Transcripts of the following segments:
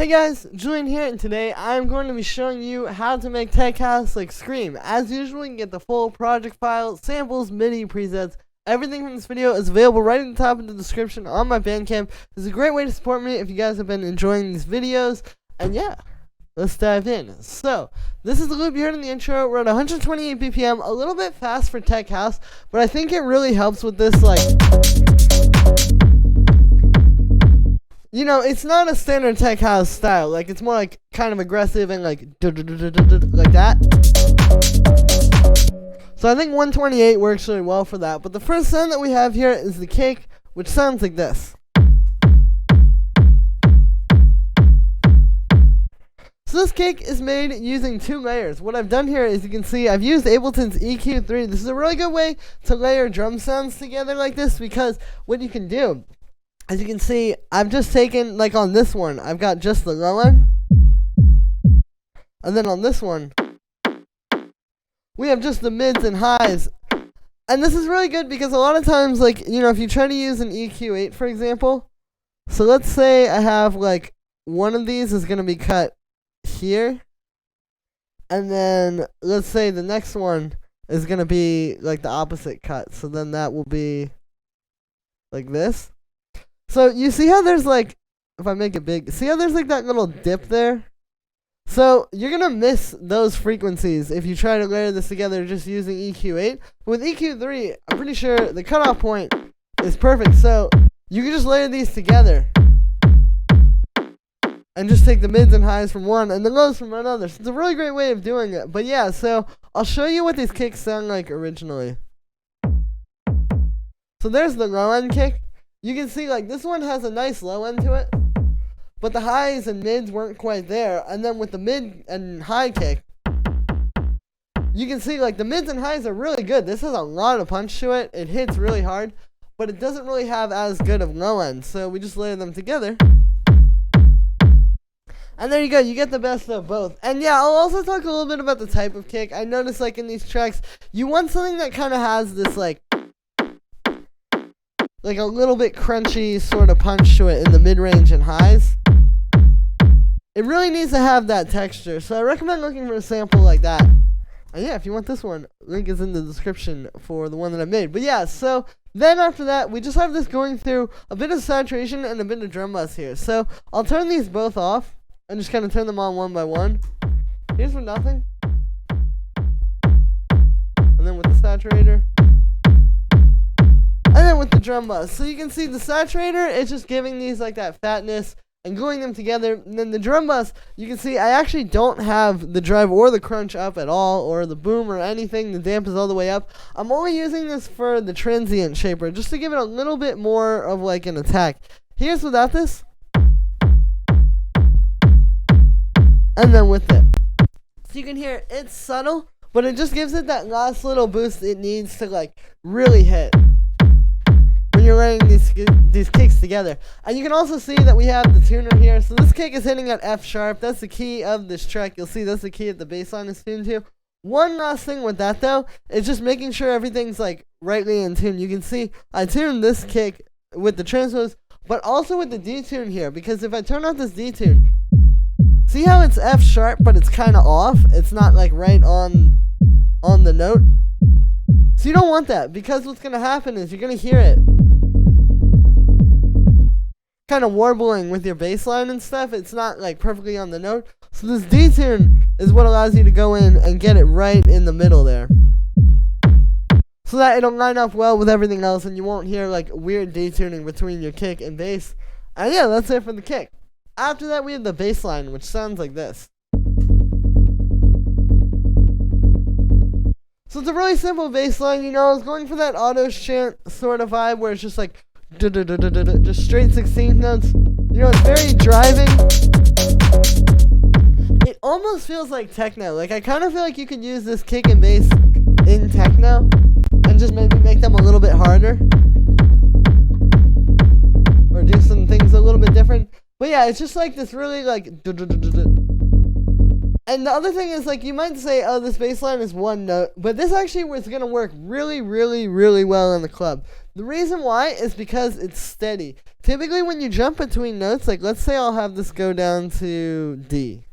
Hey guys, Julian here, and today I'm going to be showing you how to make tech house like Skream. As usual, you can get the full project file, samples, MIDI, presets. Everything from this video is available right at the top of the description on my Bandcamp. This is a great way to support me if you guys have been enjoying these videos. And yeah, let's dive in. So, this is the loop you heard in the intro. We're at 128 BPM, a little bit fast for tech house, but I think it really helps with this, like, you know, it's not a standard tech house style. Like, it's more like kind of aggressive and like like that. So I think 128 works really well for that. But the first sound that we have here is the kick, which sounds like this. So this kick is made using 2 layers. What I've done here is, you can see I've used Ableton's EQ3. This is a really good way to layer drum sounds together like this, because what you can do, as you can see, I've just taken, like on this one, I've got just the low end. And then on this one, we have just the mids and highs. And this is really good because a lot of times, like, you know, if you try to use an EQ8, for example. So let's say I have, like, one of these is going to be cut here. And then let's say the next one is going to be, like, the opposite cut. So then that will be like this. So you see how there's, like, if I make it big, see how there's like that little dip there? So you're going to miss those frequencies if you try to layer this together just using EQ8. With EQ3, I'm pretty sure the cutoff point is perfect. So you can just layer these together and just take the mids and highs from one and the lows from another. So it's a really great way of doing it. But yeah, so I'll show you what these kicks sound like originally. So there's the low end kick. You can see, like, this one has a nice low end to it, but the highs and mids weren't quite there. And then with the mid and high kick, you can see, like, the mids and highs are really good. This has a lot of punch to it. It hits really hard, but it doesn't really have as good of low end. So we just layer them together. And there you go, you get the best of both. And yeah, I'll also talk a little bit about the type of kick. I noticed, like, in these tracks, you want something that kind of has this, like a little bit crunchy sort of punch to it in the mid-range and highs. It really needs to have that texture, so I recommend looking for a sample like that. And yeah, if you want this one, link is in the description for the one that I made. But yeah, so then after that, we just have this going through a bit of saturation and a bit of drum bus here. So I'll turn these both off and just kind of turn them on one by one. Here's for nothing. And then with the saturator. And then with the drum bus. So you can see the saturator, it's just giving these like that fatness and gluing them together. And then the drum bus, you can see I actually don't have the drive or the crunch up at all, or the boom or anything. The damp is all the way up. I'm only using this for the transient shaper, just to give it a little bit more of like an attack. Here's without this. And then with it. So you can hear it's subtle, but it just gives it that last little boost it needs to like really hit when you're layering these kicks together. And you can also see that we have the tuner here. So this kick is hitting at F sharp. That's the key of this track. You'll see that's the key that the bass line is tuned to. One last thing with that though is just making sure everything's like rightly in tune. You can see I tuned this kick with the transpose, but also with the detune here, because if I turn off this detune, see how it's F sharp but it's kind of off? It's not like right on the note. So you don't want that, because what's going to happen is you're going to hear it kind of warbling with your bass line and stuff. It's not like perfectly on the note. So this detune is what allows you to go in and get it right in the middle there, so that it'll line up well with everything else and you won't hear like weird detuning between your kick and bass. And yeah, that's it for the kick. After that, we have the bass line, which sounds like this. So it's a really simple bass line, you know. I was going for that auto chant sort of vibe where it's just like just straight 16th notes. You know, it's very driving. It almost feels like techno. Like, I kind of feel like you could use this kick and bass in techno and just maybe make them a little bit harder, or do some things a little bit different. But yeah, it's just like this really like. And the other thing is, like, you might say, oh, this bass line is one note, but this actually was going to work really, really, really well in the club. The reason why is because it's steady. Typically when you jump between notes, like let's say I'll have this go down to D.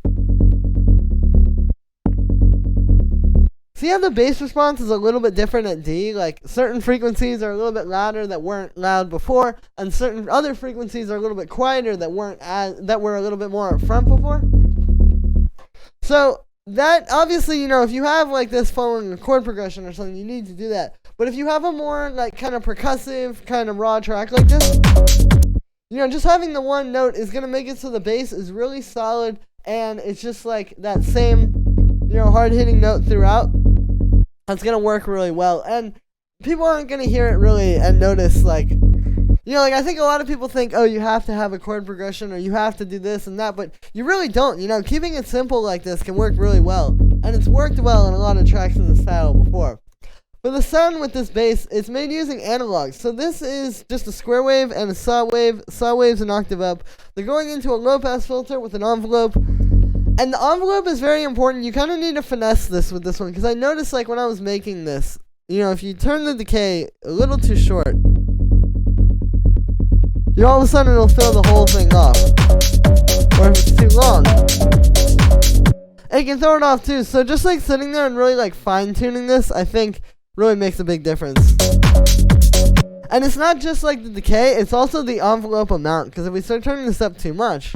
See how the bass response is a little bit different at D? Like certain frequencies are a little bit louder that weren't loud before, and certain other frequencies are a little bit quieter that were a little bit more up front before. So that obviously, if you have like this following a chord progression or something, you need to do that. But if you have a more like kind of percussive, kind of raw track like this, just having the one note is gonna make it so the bass is really solid and it's just like that same, hard hitting note throughout. That's gonna work really well, and people aren't gonna hear it really and notice like I think a lot of people think, oh, you have to have a chord progression or you have to do this and that, but you really don't. Keeping it simple like this can work really well, and it's worked well in a lot of tracks in the style before. For the sound with this bass, it's made using analogs. So this is just a square wave and a saw wave. Saw wave's an octave up. They're going into a low pass filter with an envelope. And the envelope is very important. You kind of need to finesse this with this one, because I noticed like when I was making this, if you turn the decay a little too short, all of a sudden it'll throw the whole thing off. Or if it's too long, it can throw it off too. So just like sitting there and really like fine tuning this, I think really makes a big difference. And it's not just like the decay, it's also the envelope amount, because if we start turning this up too much,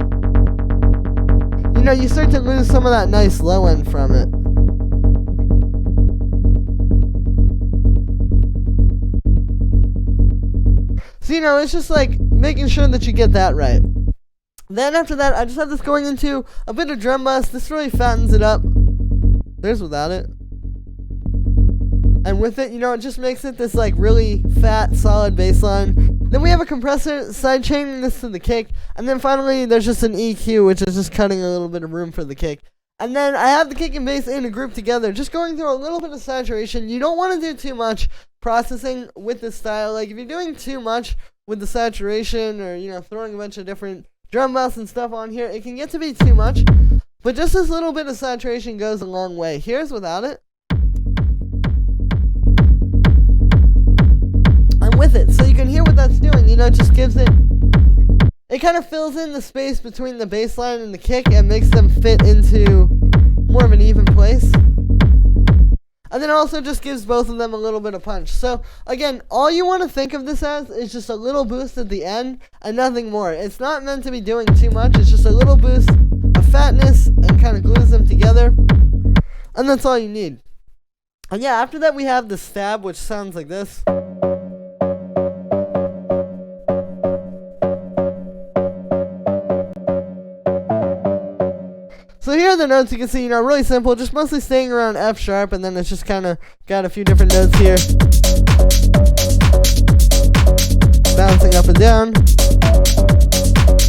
you start to lose some of that nice low end from it. So, it's just like making sure that you get that right. Then after that, I just have this going into a bit of drum bus. This really fattens it up. There's without it. And with it, it just makes it this like really fat, solid bass line. Then we have a compressor sidechaining this to the kick. And then finally, there's just an EQ, which is just cutting a little bit of room for the kick. And then I have the kick and bass in a group together, just going through a little bit of saturation. You don't want to do too much processing with this style. Like if you're doing too much with the saturation or, throwing a bunch of different drum buffs and stuff on here, it can get to be too much. But just this little bit of saturation goes a long way. Here's without it. And with it. So you can hear what that's doing. It just gives it kind of fills in the space between the bass line and the kick and makes them fit into more of an even place. And then it also just gives both of them a little bit of punch. So again, all you want to think of this as is just a little boost at the end and nothing more. It's not meant to be doing too much. It's just a little boost of fatness and kind of glues them together. And that's all you need. And yeah, after that we have the stab, which sounds like this. So here are the notes. You can see, really simple, just mostly staying around F sharp, and then it's just kind of got a few different notes here, bouncing up and down.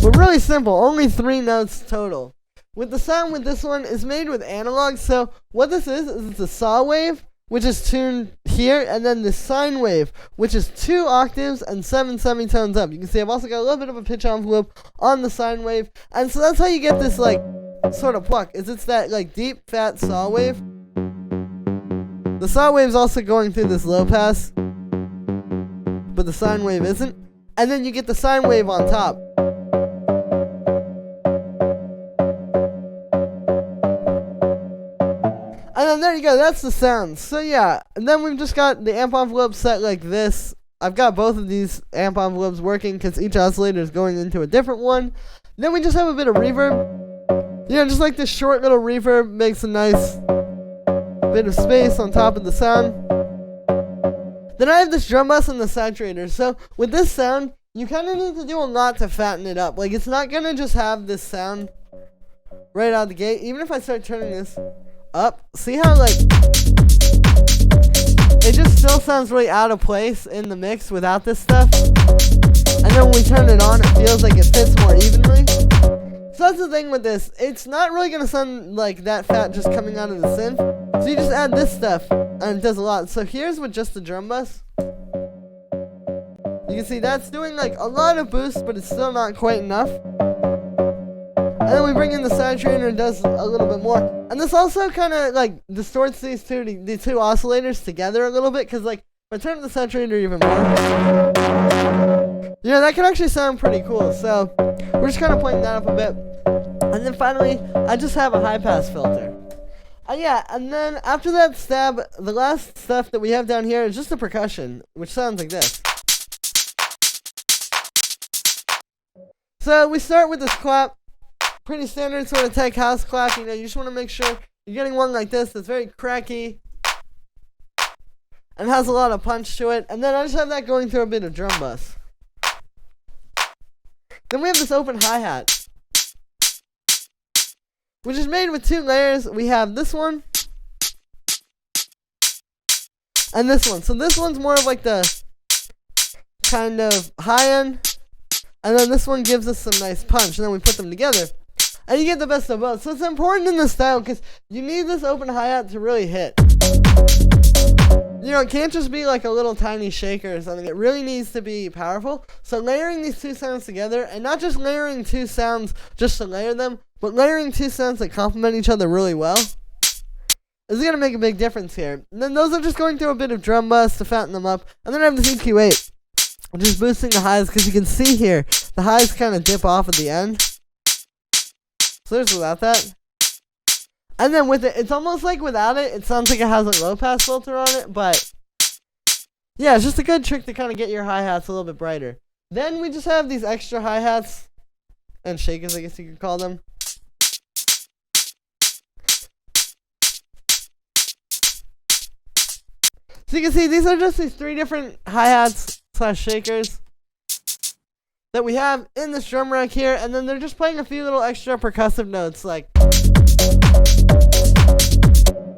But really simple, only 3 notes total. With the sound with this one is made with analog. So what this is it's a saw wave, which is tuned here, and then the sine wave, which is 2 octaves and 7 semitones up. You can see I've also got a little bit of a pitch envelope on the sine wave, and so that's how you get this like sort of pluck. It's that like deep fat saw wave. The saw wave's also going through this low pass, but the sine wave isn't. And then you get the sine wave on top. And then there you go, that's the sound. So yeah, and then we've just got the amp envelope set like this. I've got both of these amp envelopes working because each oscillator is going into a different one. Then we just have a bit of reverb. Just like this short little reverb makes a nice bit of space on top of the sound. Then I have this drum bus and the saturator. So with this sound, you kind of need to do a lot to fatten it up. Like it's not going to just have this sound right out the gate. Even if I start turning this up, see how like it just still sounds really out of place in the mix without this stuff. And then when we turn it on, it feels like it fits more evenly. So that's the thing with this. It's not really going to sound like that fat just coming out of the synth. So you just add this stuff, and it does a lot. So here's with just the drum bus. You can see that's doing like a lot of boost, but it's still not quite enough. And then we bring in the saturator and it does a little bit more. And this also kind of like distorts the two oscillators together a little bit, because like if I turn up the saturator even more, yeah, that can actually sound pretty cool. So we're just kind of playing that up a bit. And then finally, I just have a high pass filter. Yeah, and then after that stab, the last stuff that we have down here is just the percussion, which sounds like this. So we start with this clap, pretty standard sort of tech house clap. You know, you just want to make sure you're getting one like this that's very cracky and has a lot of punch to it. And then I just have that going through a bit of drum bus. Then we have this open hi-hat, which is made with two layers. We have this one and this one. So this one's more of like the kind of high end, and then this one gives us some nice punch, and then we put them together and you get the best of both. So it's important in this style because you need this open hi-hat to really hit. You know, it can't just be like a little tiny shaker or something. It really needs to be powerful. So layering these two sounds together, and not just layering two sounds just to layer them, but layering two sounds that complement each other really well, is going to make a big difference here. And then those are just going through a bit of drum bus to fatten them up. And then I have this EQ8, which is boosting the highs, because you can see here, the highs kind of dip off at the end. So there's without that. And then with it, it's almost like without it, it sounds like it has a low pass filter on it, but yeah, it's just a good trick to kind of get your hi-hats a little bit brighter. Then we just have these extra hi-hats and shakers, I guess you could call them. So you can see these are just these three different hi-hats / shakers that we have in this drum rack here, and then they're just playing a few little extra percussive notes like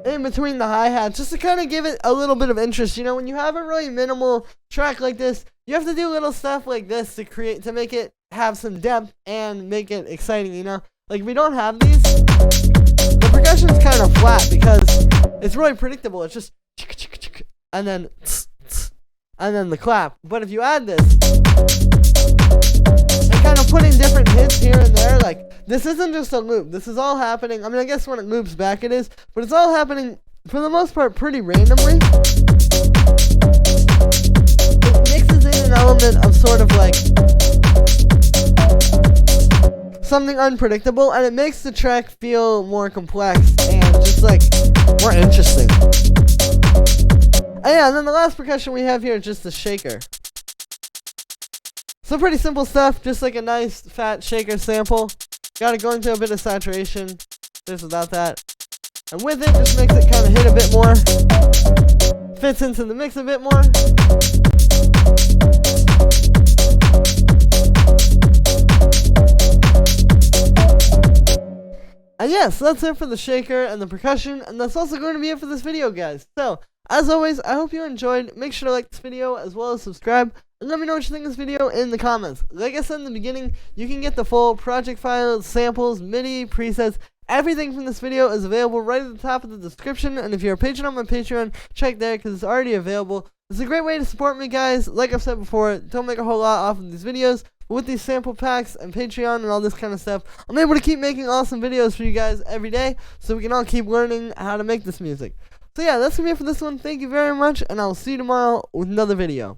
in between the hi-hats, just to kind of give it a little bit of interest. You know, when you have a really minimal track like this, you have to do little stuff like this to make it have some depth and make it exciting, you know? Like, if we don't have these, the percussion's kind of flat because it's really predictable. It's just and then the clap. But if you add this and kind of put in different hits here and there, like, this isn't just a loop. This is all happening. I mean, I guess when it loops back it is, but it's all happening, for the most part, pretty randomly. It mixes in an element of sort of like something unpredictable, and it makes the track feel more complex and just like more interesting. And yeah, and then the last percussion we have here is just the shaker. So pretty simple stuff, just like a nice fat shaker sample. Got it going through a bit of saturation, just without that. And with it, just makes it kind of hit a bit more. Fits into the mix a bit more. And yeah, so that's it for the shaker and the percussion, and that's also going to be it for this video, guys. So, as always, I hope you enjoyed. Make sure to like this video as well as subscribe. And let me know what you think of this video in the comments. Like I said in the beginning, you can get the full project files, samples, MIDI, presets, everything from this video is available right at the top of the description. And if you're a patron on my Patreon, check there because it's already available. It's a great way to support me, guys. Like I've said before, don't make a whole lot off of these videos, but with these sample packs and Patreon and all this kind of stuff, I'm able to keep making awesome videos for you guys every day so we can all keep learning how to make this music. So yeah, that's going to be it for this one. Thank you very much, and I'll see you tomorrow with another video.